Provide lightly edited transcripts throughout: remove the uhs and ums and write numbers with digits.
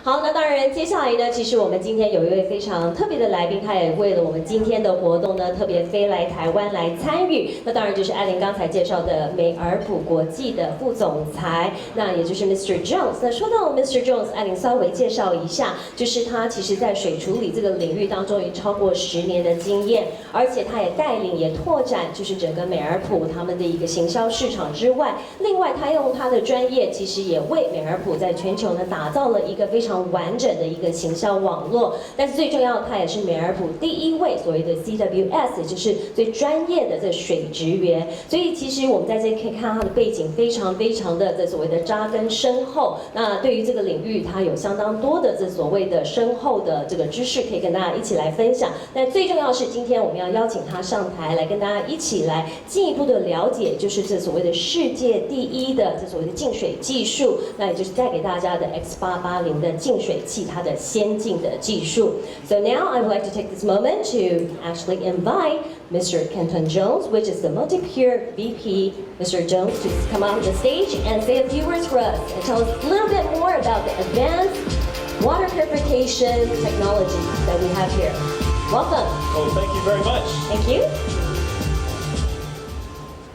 好，那当然，接下来呢，其实我们今天有一位非常特别的来宾，他也为了我们今天的活动呢，特别飞来台湾来参与。那当然就是艾琳刚才介绍的美而浦国际的副总裁，那也就是 Mr. Jones。那说到 Mr. Jones， 艾琳稍微介绍一下，就是他其实在水处理这个领域当中已超过10年的经验，而且他也带领也拓展就是整个美而浦他们的一个行销市场之外，另外他用他的专业，其实也为美而浦在全球呢打造了一个非常完整的一个行销网络。但是最重要的，他也是美而浦第一位所谓的 CWS， 也就是最专业的这水职员。所以其实我们在这里可以看到他的背景非常的这所谓的扎根深厚。那对于这个领域，他有相当多的这所谓的深厚的这个知识可以跟大家一起来分享。但最重要的是，今天我们要邀请他上台来跟大家一起来进一步的了解，就是这所谓的世界第一的这所谓的净水技术，那也就是带给大家的 X880的净水器它的先进的技术。So now I would like to take this moment to actually invite Mr. Kenton Jones, which is the Multi-Pure VP, Mr. Jones, to come on the stage and say a few words for us and tell us a little bit more about the advanced water purification technology that we have here. Welcome. Oh, thank you very much. Thank you.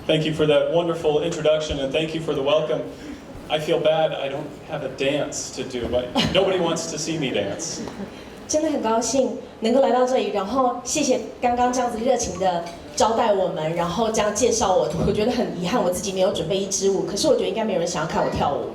Thank you for that wonderful introduction, and thank you for the welcome. I feel bad I don't have a dance to do, but nobody wants to see me dance. 真的很高兴能够来到这里，然后谢谢刚刚这样子热情的招待我们，然后这样介绍我。我觉得很遗憾我自己没有准备一支舞，可是我觉得应该没有人想要看我跳舞。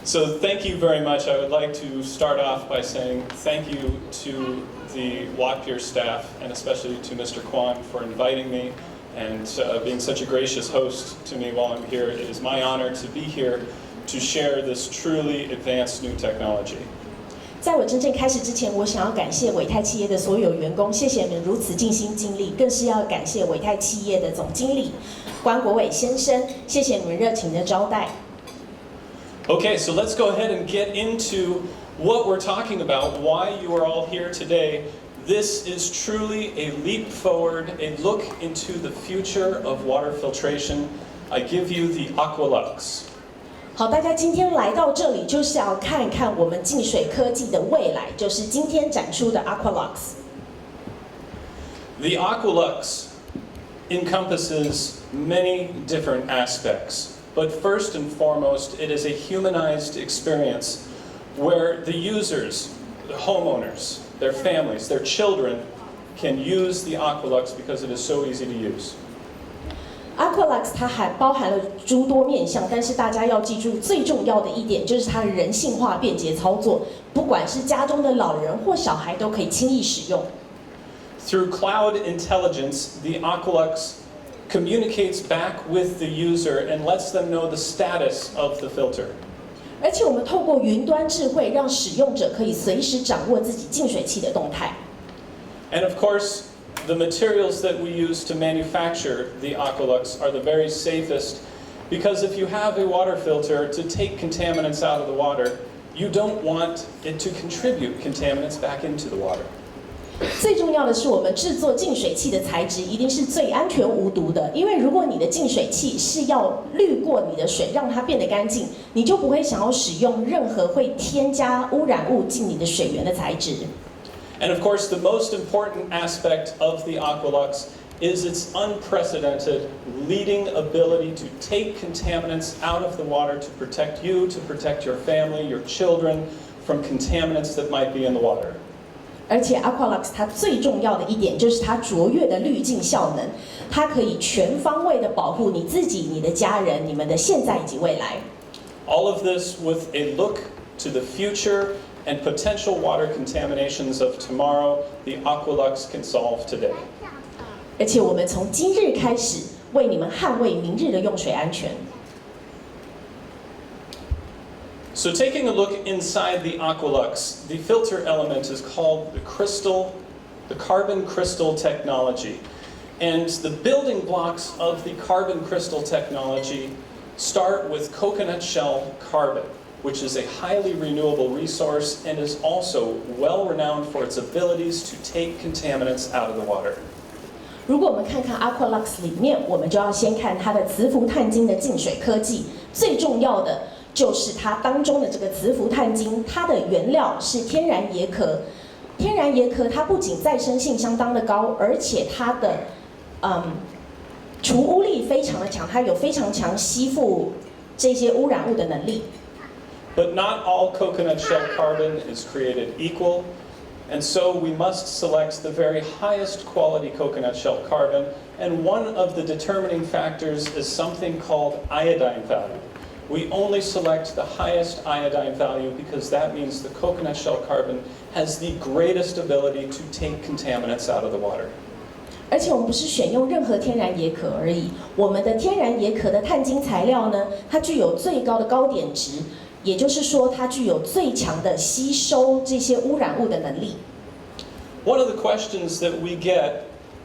So thank you very much. I would like to start off by saying thank you to the Watpure staff, and especially to Mr. Kwan for inviting me and being such a gracious host to me while I'm here. It is my honor to be here to share this truly advanced new technology. 在我真正开始之前，我想要感谢伟泰企业的所有员工，谢谢你们如此尽心尽力，更是要感谢伟泰企业的总经理关国伟先生，谢谢你们热情的招待。Okay, so let's go ahead and get into what we're talking about, why you are all here today. This is truly a leap forward, a look into the future of water filtration. I give you the Aqualux. 好，大家今天来到这里就是要看一看我们净水科技的未来，就是今天展出的 Aqualux。The Aqualux encompasses many different aspects, but first and foremost, it is a humanized experience where the users, the homeowners, their families, their children can use the Aqualux because it is so easy to use. Aqualux 它包含了诸多面向，但是大家要记住最重要的一点就是它人性化、便捷操作，不管是家中的老人或小孩都可以轻易使用。Through cloud intelligence, the Aqualux communicates back with the user and lets them know the status of the filter. 而且我们透过云端智慧，让使用者可以随时掌握自己净水器的动态。And of course, the materials that we use to manufacture the Aqualux are the very safest, because if you have a water filter to take contaminants out of the water, you don't want it to contribute contaminants back into the water. 最重要的是，我们制作净水器的材质一定是最安全无毒的，因为如果你的净水器是要滤过你的水，让它变得干净，你就不会想要使用任何会添加污染物进你的水源的材质。And of course, the most important aspect of the Aqualux is its unprecedented leading ability to take contaminants out of the water to protect you, to protect your family, your children from contaminants that might be in the water. 而且 Aqualux 它最重要的一点就是它卓越的滤净效能，它可以全方位的保护你自己、你的家人、你们的现在以及未来。All of this with a look to the future and potential water contaminations of tomorrow, the Aqualux can solve today. 而且我们从今日开始为你们捍卫明日的用水安全。So taking a look inside the Aqualux, the filter element is called the carbon crystal technology. And the building blocks of the carbon crystal technology start with coconut shell carbon, which is a highly renewable resource and is also well renowned for its abilities to take contaminants out of the water. 如果我们看看 Aqualux 里面，我们就要先看它的磁浮碳晶的净水科技，最重要的就是它当中的这个磁浮碳晶，它的原料是天然椰壳。天然椰壳它不仅再生性相当的高，而且它的除污力非常的强，它有非常强吸附这些污染物的能力。But not all coconut shell carbon is created equal, and so we must select the very highest quality coconut shell carbon, and one of the determining factors is something called iodine value. We only select the highest iodine value because that means the coconut shell carbon has the greatest ability to take contaminants out of the water. 而且我们不是选用任何天然椰壳而已，我们的天然椰壳的碳晶材料呢，它具有最高的高点值，也就是说，它具有最强的吸收这些污染物的能力。One of the questions that we get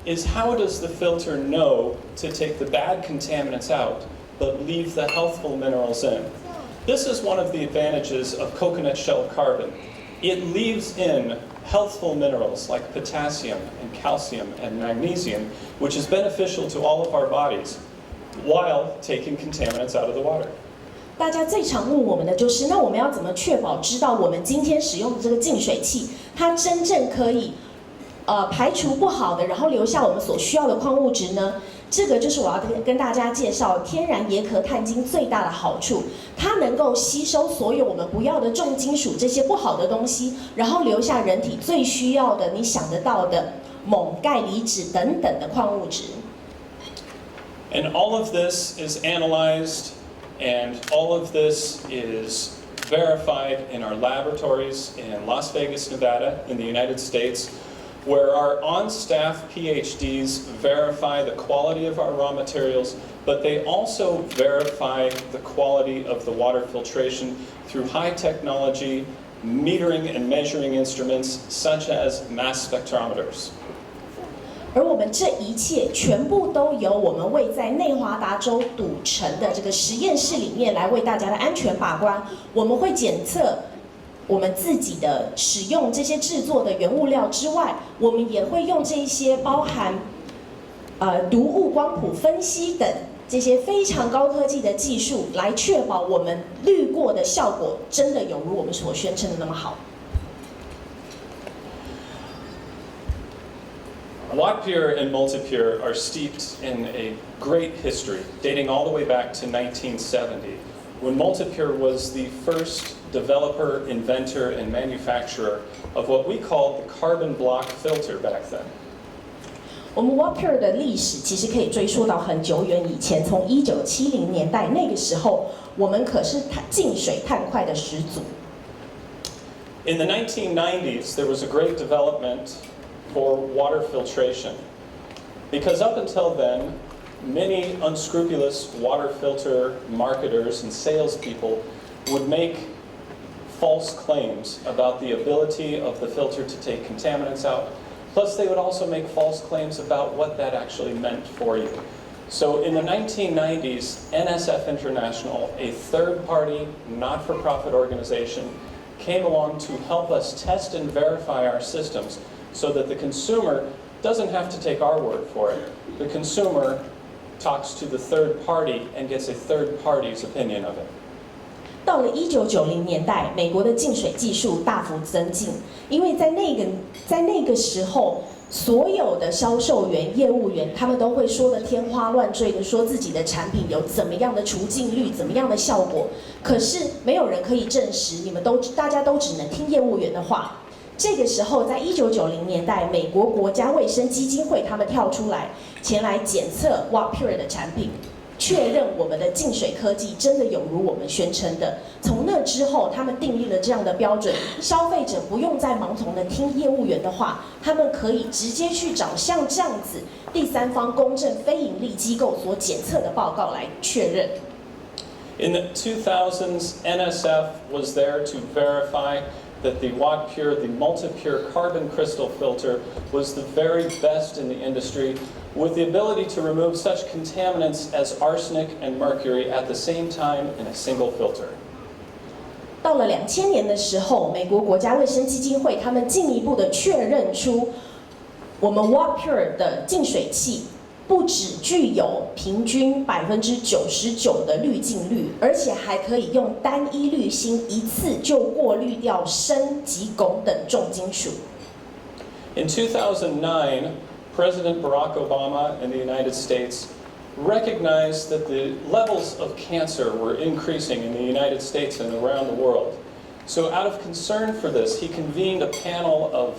is how does the filter know to take the bad contaminants out but leave the healthful minerals in? This is one of the advantages of coconut shell carbon. It leaves in healthful minerals like potassium and calcium and magnesium, which is beneficial to all of our bodies, while taking contaminants out of the water. 大家最常问我们的就是，那我们要怎么确保知道我们今天使用的这个净水器，它真正可以排除不好的，然后留下我们所需要的矿物质呢？这个就是我要跟大家介绍天然椰壳碳晶最大的好处，它能够吸收所有我们不要的重金属这些不好的东西，然后留下人体最需要的你想得到的锰、钙、离子等等的矿物质。And all of this is analyzed, and all of this is verified in our laboratories in Las Vegas, Nevada, in the United States, where our on-staff PhDs verify the quality of our raw materials, but they also verify the quality of the water filtration through high technology metering and measuring instruments such as mass spectrometers. 而我们这一切全部都由我们位在内华达州赌城的这个实验室里面来为大家的安全把关。我们会检测我们自己的使用这些制作的原物料之外，我们也会用这些包含毒物光谱分析等这些非常高科技的技术，来确保我们滤过的效果真的有如我们所宣称的那么好。Watpure and Multipure are steeped in a great history, dating all the way back to 1970, when Multipure was the first developer, inventor, and manufacturer of what we called the carbon block filter back then. 我们 Watpure 的历史其实可以追溯到很久远以前，从1970年代那个时候，我们可是净水碳块的始祖。In the 1990s, there was a great development for water filtration, because up until then, many unscrupulous water filter marketers and salespeople would make false claims about the ability of the filter to take contaminants out. Plus, they would also make false claims about what that actually meant for you. So in the 1990s, NSF International, a third-party, not-for-profit organization, came along to help us test and verify our systems so that the consumer doesn't have to take our word for it. The consumer talks to the third party and gets a third party's opinion of it. 到了1990年代，美国的净水技术大幅增进，因为在那个时候，所有的销售员、业务员，他们都会说的天花乱坠的说自己的产品有怎么样的除净率、怎么样的效果，可是没有人可以证实，大家都只能听业务员的话。这个时候，在1990年代，美国国家卫生基金会他们跳出来，前来检测 Watpure 的产品，确认我们的净水科技真的有如我们宣称的。从那之后，他们订立了这样的标准，消费者不用再盲从的听业务员的话，他们可以直接去找像这样子第三方公正非盈利机构所检测的报告来确认。In the 2000s, NSF was there to verify that the Watpure, the Multipure carbon crystal filter, was the very best in the industry, with the ability to remove such contaminants as arsenic and mercury at the same time in a single filter. 到了2000年的时候，美国国家卫生基金会他们进一步的确认出我们 Watpure 的净水器不只具有平均99%的滤净率，而且还可以用单一滤芯一次就过滤掉砷及汞等重金属。In 2009, President Barack Obama in the United States recognized that the levels of cancer were increasing in the United States and around the world. So out of concern for this, he convened a panel of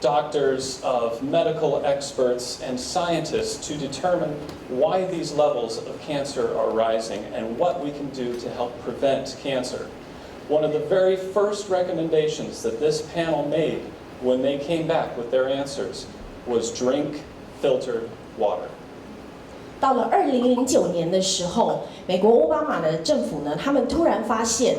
doctors, of medical experts, and scientists to determine why these levels of cancer are rising and what we can do to help prevent cancer. One of the very first recommendations that this panel made when they came back with their answers was drink filtered water. 到了2009年的时候，美国奥巴马的政府呢，他们突然发现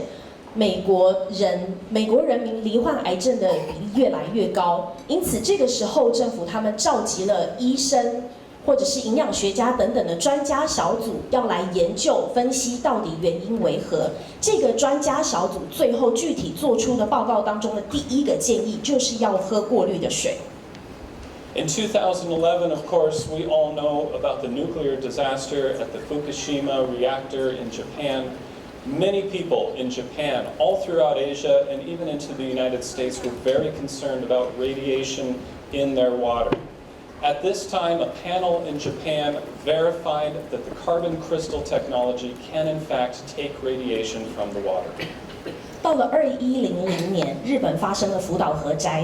美国人民罹患癌症的比例越来越高，因此这个时候政府他们召集了医生或者是营养学家等等的专家小组，要来研究分析到底原因为何。这个专家小组最后具体做出的报告当中的第一个建议就是要喝过滤的水。In 2011, of course, we all know about the nuclear disaster at the Fukushima reactor in Japan. Many people in Japan, all throughout Asia, and even into the United States, were very concerned about radiation in their water. At this time, a panel in Japan verified that the carbon crystal technology can in fact take radiation from the water. 到了2100年，日本发生了福岛核灾。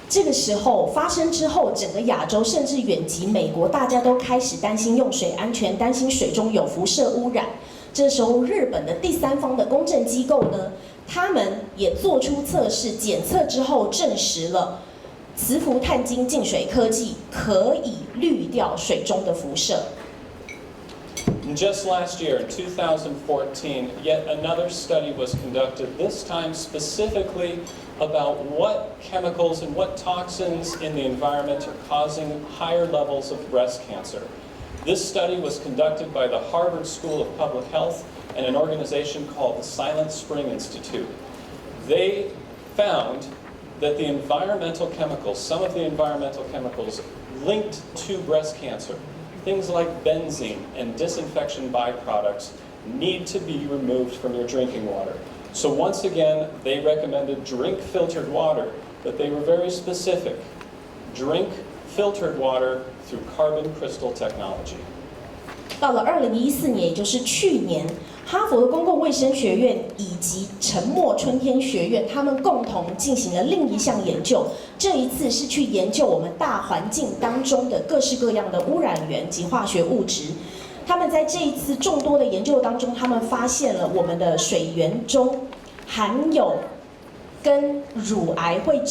这个时候发生之后，整个亚洲甚至远及美国，大家都开始担心用水安全，担心水中有辐射污染。这时候，日本的第三方的公证机构呢，他们也做出测试，检测之后证实了磁浮碳晶净水科技可以滤掉水中的辐射。And just last year, in 2014, yet another study was conducted, this time specifically about what chemicals and what toxins in the environment are causing higher levels of breast cancer. This study was conducted by the Harvard School of Public Health and an organization called the Silent Spring Institute. They found that the environmental chemicals, some of the environmental chemicals linked to breast cancer, things like benzene and disinfection byproducts, need to be removed from your drinking water. So once again, they recommended drink filtered water, but they were very specific. Drink filtered water through carbon crystal technology. 到了2014年，也就是去年，哈佛的公共卫生学院以及沉默春天学院，他们共同进行了另一项研究。这一次是去研究我们大环境当中的各式各样的污染源及化学物质。他们在这一次众多的研究当中，他们发现了我们的水源中含有跟乳癌会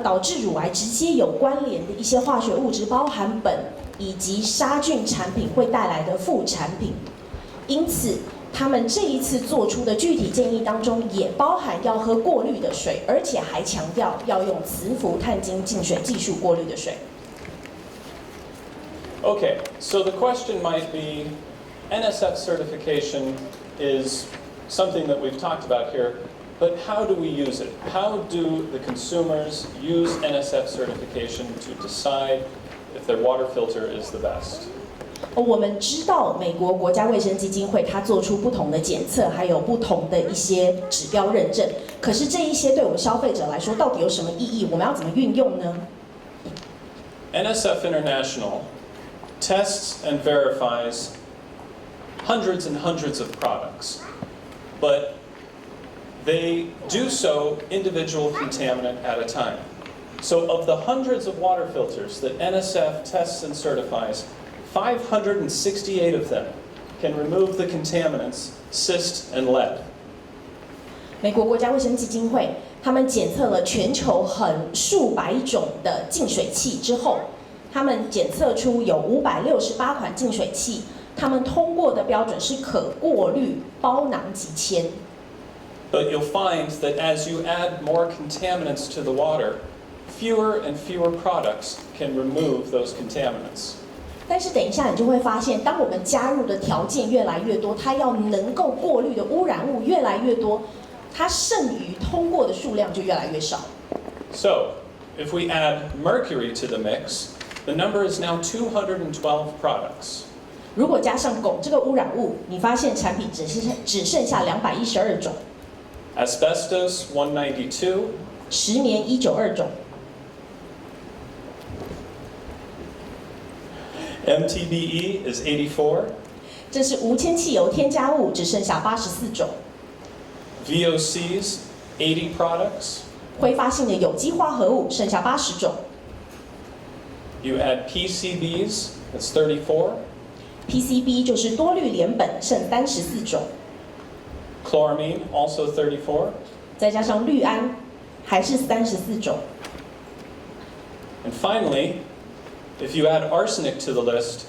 导致乳癌直接有关联的一些化学物质，包含苯以及杀菌产品会带来的副产品。因此，他们这一次做出的具体建议当中，也包含要喝过滤的水，而且还强调要用磁浮碳晶净水技术过滤的水。Okay, so the question might be, NSF certification is something that we've talked about here, but how do we use it? How do the consumers use NSF certification to decide if their water filter is the best? 我们知道美国国家卫生基金会它做出不同的检测，还有不同的一些指标认证。可是这一些对我们消费者来说，到底有什么意义？我们要怎么运用呢？ NSF International tests and verifies hundreds and hundreds of products, but they do so individual contaminant at a time. So of the hundreds of water filters that NSF tests and certifies, 568 of them can remove the contaminants cyst and lead. 美国国家卫生基金会他们检测了全球数百种的净水器之后，他们检测出有568款净水器，他们通过的标准是可过滤包囊级铅。But you'll find that as you add more contaminants to the water, fewer and fewer products can remove those contaminants. 但是等一下你就会发现，当我们加入的条件越来越多，它要能够过滤的污染物越来越多，它剩余通过的数量就越来越少。So, if we add mercury to the mix, The number is now 212 products. 如果加上汞这个污染物，你发现产品只剩下212种。Asbestos, 192. 石棉192种。MTBE is 84. 这是无铅汽油添加物，只剩下84种。VOCs, 80 products. 挥发性的有机化合物剩下80种。You add PCBs, that's 34. PCB 就是多氯联苯，剩34种。Chloramine, also 34. 再加上氯胺，还是34种。And finally, if you add arsenic to the list,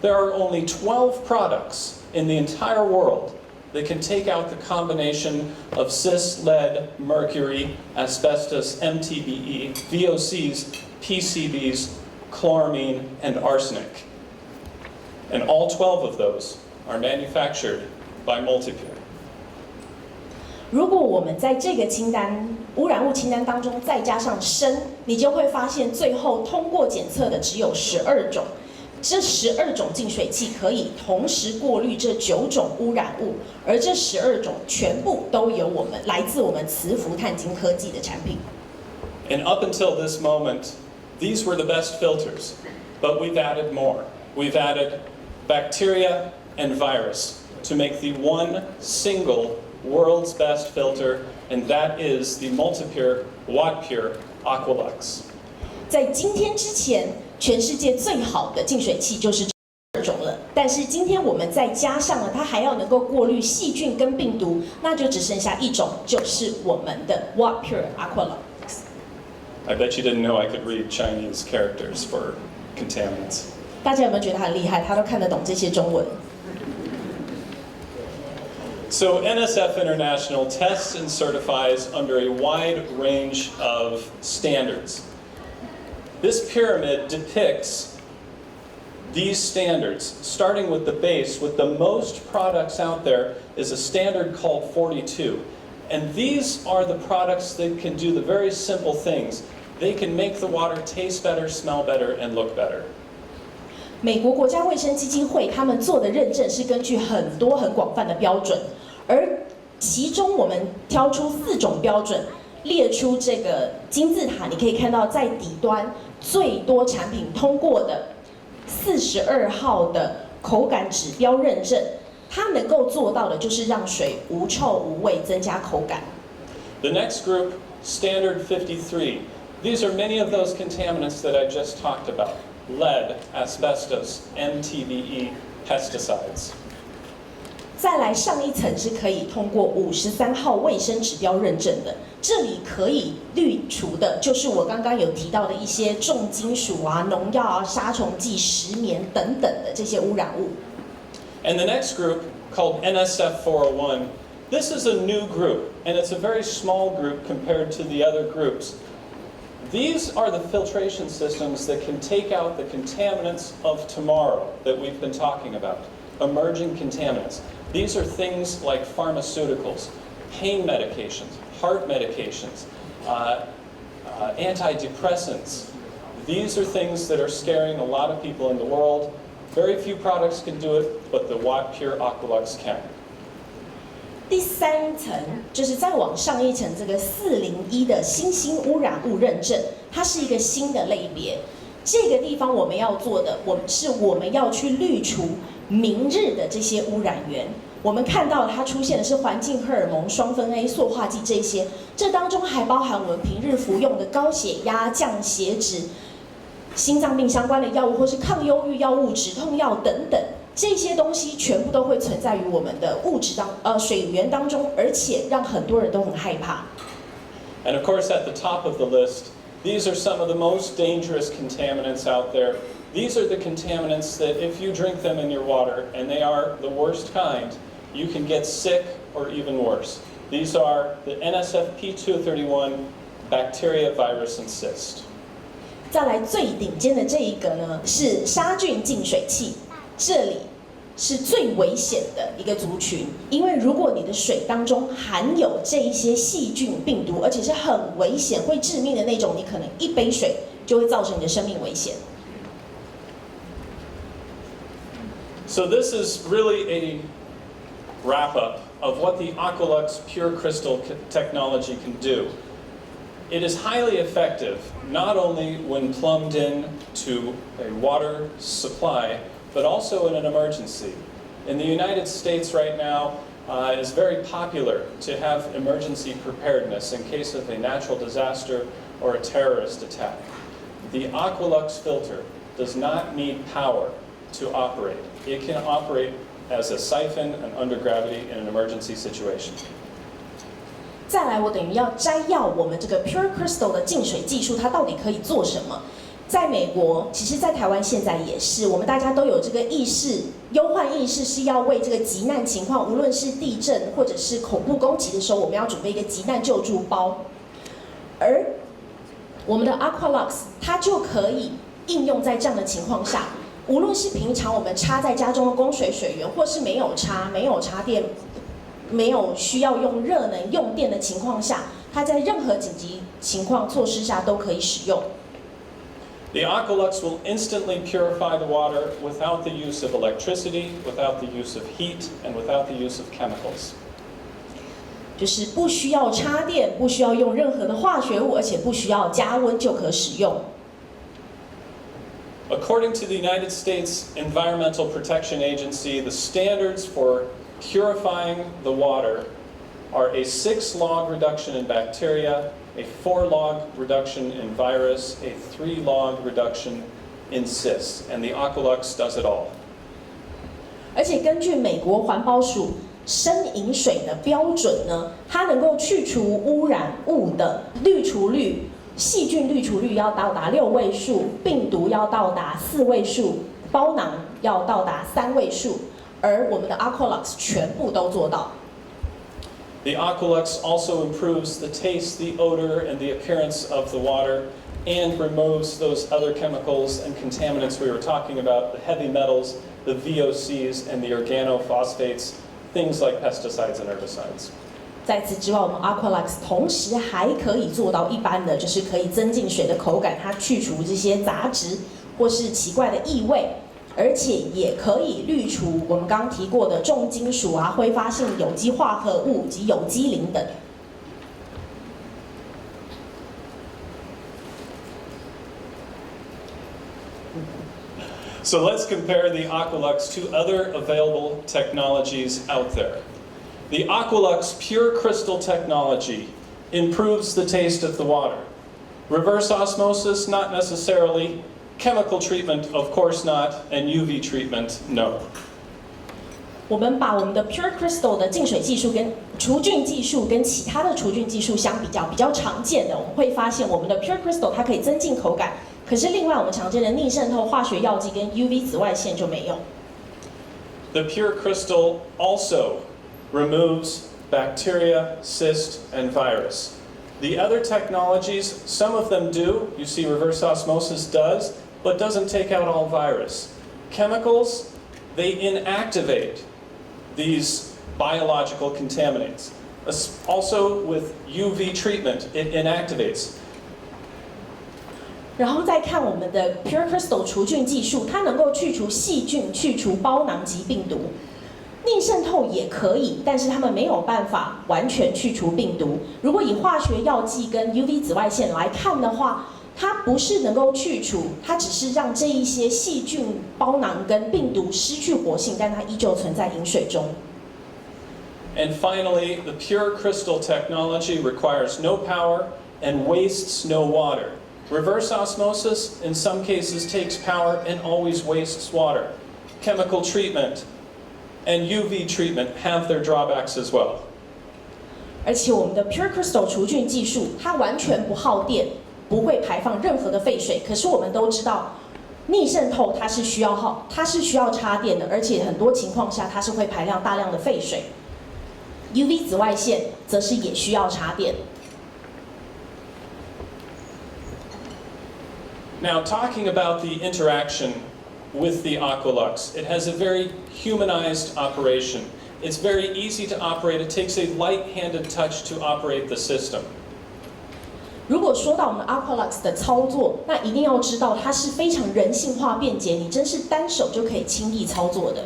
there are only 12 products in the entire world that can take out the combination of cis, lead, mercury, asbestos, MTBE, VOCs, PCBs, chloramine, and arsenic. And all 12 of those are manufactured by Multipure. 如果我们在这个污染物清单当中再加上砷，你就会发现最后通过检测的只有12种。这12种净水器可以同时过滤这9种污染物，而这12种全部都有来自我们磁浮碳晶科技的产品。And up until this moment, these were the best filters, but we've added more. We've added bacteria and virus to make the one single world's best filter, and that is the Multipure Watpure Aqualux. 在今天之前，全世界最好的净水器就是这种了。但是今天我们再加上了它还要能够过滤细菌跟病毒，那就只剩下一种，就是我们的 Watpure Aqualux。I bet you didn't know I could read Chinese characters for contaminants. 大家有没有觉得他很厉害？他都看得懂这些中文。So NSF International tests and certifies under a wide range of standards. This pyramid depicts these standards, starting with the base, with the most products out there is a standard called 42. And these are the products that can do the very simple things. They can make the water taste better, smell better, and look better. 美国国家卫生基金会他们做的认证是根据很广泛的标准，而其中我们挑出4种标准，列出这个金字塔，你可以看到在底端最多产品通过的42号的口感指标认证，它能够做到的就是让水无臭无味，增加口感。The next group, standard 53. These are many of those contaminants that I just talked about. Lead, asbestos, MTBE, pesticides. 再来上一层是可以通过53号卫生指标认证的，这里可以滤除的就是我刚刚有提到的一些重金属啊、农药啊、杀虫剂、石棉等等的这些污染物。And the next group, called NSF 401, this is a new group, and it's a very small group compared to the other groups. These are the filtration systems that can take out the contaminants of tomorrow that we've been talking about, emerging contaminants. These are things like pharmaceuticals, pain medications, heart medications, antidepressants. These are things that are scaring a lot of people in the world. Very few products can do it, but the Watpure Aqualux can. 第3层就是再往上一层，这个401的新兴污染物认证，它是一个新的类别。这个地方我们要做的，我们要去滤除明日的这些污染源。我们看到它出现的是环境荷尔蒙、双酚 A、塑化剂这些，这当中还包含我们平日服用的高血压、降血脂、心脏病相关的药物，或是抗忧郁药物、止痛药等等。这些东西全部都会存在于我们的水源当中，而且让很多人都很害怕。And of course, at the top of the list, these are some of the most dangerous contaminants out there. These are the contaminants that if you drink them in your water, and they are the worst kind, you can get sick or even worse. These are the NSF-P231, bacteria, virus, and cyst. 再来最顶尖的这一个呢，是杀菌净水器。这里是最危险的一个族群，因为如果你的水当中含有这一些细菌、病毒，而且是很危险、会致命的那种，你可能一杯水就会造成你的生命危险。So this is really a wrap-up of what the Aqualux Pure Crystal technology can do. It is highly effective, not only when plumbed in to a water supply, but also in an emergency. In the United States right now, it is very popular to have emergency preparedness in case of a natural disaster or a terrorist attack. The Aqualux filter does not need power to operate. It can operate as a siphon and under gravity in an emergency situation. 再来，我等于要摘要我们这个 Pure Crystal 的净水技术，它到底可以做什么？在美国，其实在台湾现在也是，我们大家都有这个意识，忧患意识是要为这个急难情况，无论是地震或者是恐怖攻击的时候，我们要准备一个急难救助包。而我们的 Aqualux 它就可以应用在这样的情况下，无论是平常我们插在家中的供水水源，或是没有插电，没有需要用热能用电的情况下，它在任何紧急情况措施下都可以使用。The Aqualux will instantly purify the water without the use of electricity, without the use of heat, and without the use of chemicals. 就是不需要插电，不需要用任何的化学物，而且不需要加温就可使用。According to the United States Environmental Protection Agency, the standards for purifying the water are a 6-log reduction in bacteria, a 4-log reduction in virus, a 3-log reduction in cysts, and the Aqualux does it all. 而且根据美国环保署生饮水的标准呢，它能够去除污染物的滤除率，细菌滤除率要到达6位数，病毒要到达4位数，包囊要到达3位数，而我们的 Aqualux 全部都做到。The Aqualux also improves the taste, the odor, and the appearance of the water, and removes those other chemicals and contaminants we were talking about, the heavy metals, the VOCs, and the organophosphates, things like pesticides and herbicides. 在此之外，我们 Aqualux 同时还可以做到一般的，就是可以增进水的口感，它去除这些杂质或是奇怪的异味。而且也可以滤除我们刚刚提过的重金属啊、挥发性有机化合物及有机磷等。So let's compare the Aqualux to other available technologies out there. The Aqualux Pure Crystal technology improves the taste of the water. Reverse osmosis, not necessarily. Chemical treatment, of course not, and UV treatment, no. 我们把我们的 Pure Crystal 的净水技术跟除菌技术跟其他的除菌技术相比较，比较常见的，我们会发现我们的 Pure Crystal 它可以增进口感，可是另外我们常见的逆渗透化学药剂跟 UV 紫外线就没有。The Pure Crystal also removes bacteria, cyst, and virus. The other technologies, some of them do. You see reverse osmosis does, but doesn't take out all virus. Chemicals, they inactivate these biological contaminants. Also with UV treatment, it inactivates. 然后再看我们的 Pure Crystal 除菌技术，它能够去除细菌、去除包囊及病毒。逆渗透也可以，但是它们没有办法完全去除病毒。如果以化学药剂跟 UV 紫外线来看的话，它不是能够去除，它只是让这一些细菌、包囊跟病毒失去活性，但它依旧存在饮水中。And finally, the Pure Crystal technology requires no power and wastes no water. Reverse osmosis, in some cases, takes power and always wastes water. Chemical treatment and UV treatment have their drawbacks as well. 而且我们的 Pure Crystal 除菌技术，它完全不耗电，不会排放任何的废水。可是我们都知道，逆渗透它是需要插电的，而且很多情况下它是会排放大量的废水。UV 紫外线则是也需要插电。Now, talking about the interaction with the Aqualux, it has a very humanized operation. It's very easy to operate. It takes a light-handed touch to operate the system. 如果说到我们 Aqualux 的操作，那一定要知道它是非常人性化、便捷，你真是单手就可以轻易操作的。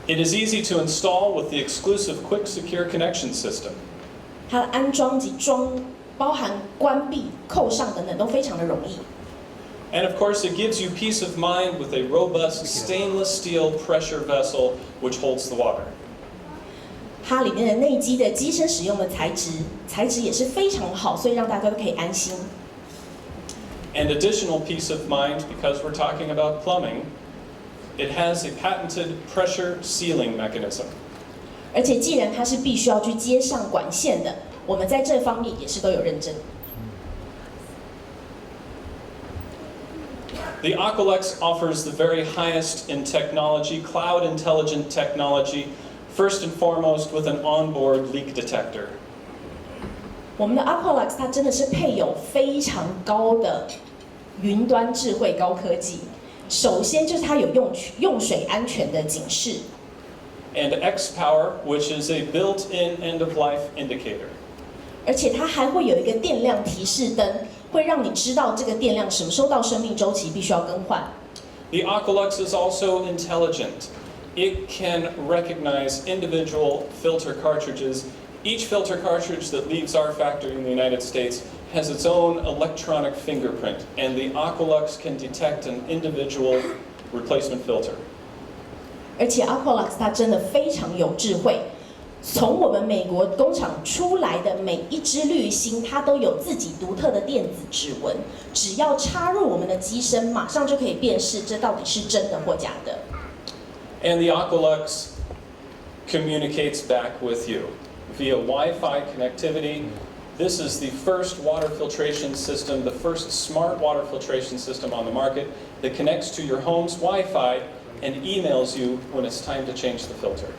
It is easy to install with the exclusive quick secure connection system. 它的安装及包含关闭、扣上等等都非常的容易。And of course, it gives you peace of mind with a robust stainless steel pressure vessel which holds the water. 它里面的内机的机身使用的材质也是非常好，所以让大家都可以安心。And additional peace of mind, because we're talking about plumbing, it has a patented pressure sealing mechanism. 而且既然它是必须要去接上管线的，我们在这方面也是都有认证。The Aqualux offers the very highest in technology, cloud intelligent technology, first and foremost with an onboard leak detector. 我们的 Aqualux 它真的是配有非常高的云端智慧高科技。首先就是它有用水安全的警示。And X-Power, which is a built-in end-of-life indicator. 而且它还会有一个电量提示灯，会让你知道这个电量什么时候到生命周期必须要更换。The Aqualux is also intelligent. It can recognize individual filter cartridges. Each filter cartridge that leaves our factory in the United States has its own electronic fingerprint, and the Aqualux can detect an individual replacement filter. 而且 Aqualux 它真的非常有智慧，从我们美国工厂出来的每一支滤芯，它都有自己独特的电子指纹，只要插入我们的机身，马上就可以辨识这到底是真的或假的。And the Aqualux communicates back with you via Wi-Fi connectivity. This is the first water filtration system, the first smart water filtration system on the market that connects to your home's Wi-Fi and emails you when it's time to change the filter.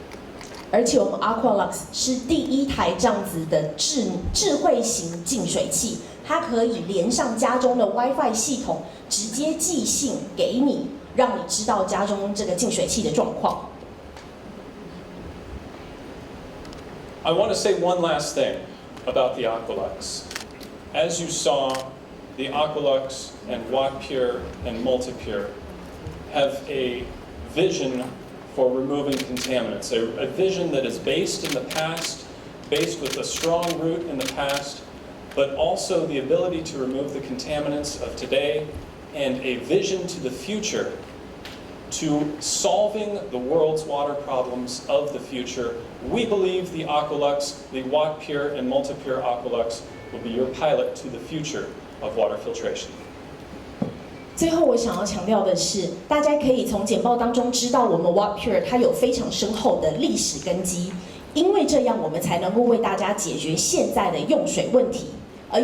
而且我们 Aqualux 是第一台这样子的智慧型净水器，它可以连上家中的 WiFi 系统，直接寄信给你，让你知道家中这个净水器的状况。I want to say one last thing about the Aqualux. As you saw, the Aqualux and Watpure and Multipure have a vision for removing contaminants, a vision that is based in the past, based with a strong root in the past, but also the ability to remove the contaminants of today and a vision to the future, to solving the world's water problems of the future. We believe the Aqualux, the Watpure and Multipure Aqualux, will be your pilot to the future of water filtration. 最后，我想要强调的是，大家可以从简报当中知道，我们 Watpure 它有非常深厚的历史根基，因为这样我们才能够为大家解决现在的用水问题，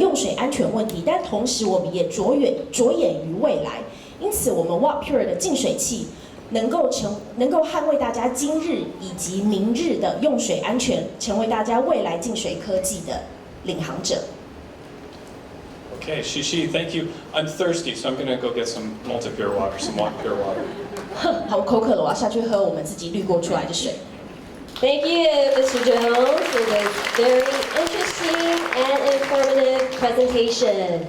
用水安全问题。但同时，我们也着眼于未来，因此我们 Watpure 的净水器能够捍卫大家今日以及明日的用水安全，成为大家未来净水科技的领航者。Okay, Shishi, thank you. I'm thirsty, so I'm going to go get some Multipure water, some Watpure water. 好，我口渴了，我要下去喝我们自己滤过出来的水。Thank you, Mr. Jones, for this very interesting and informative presentation.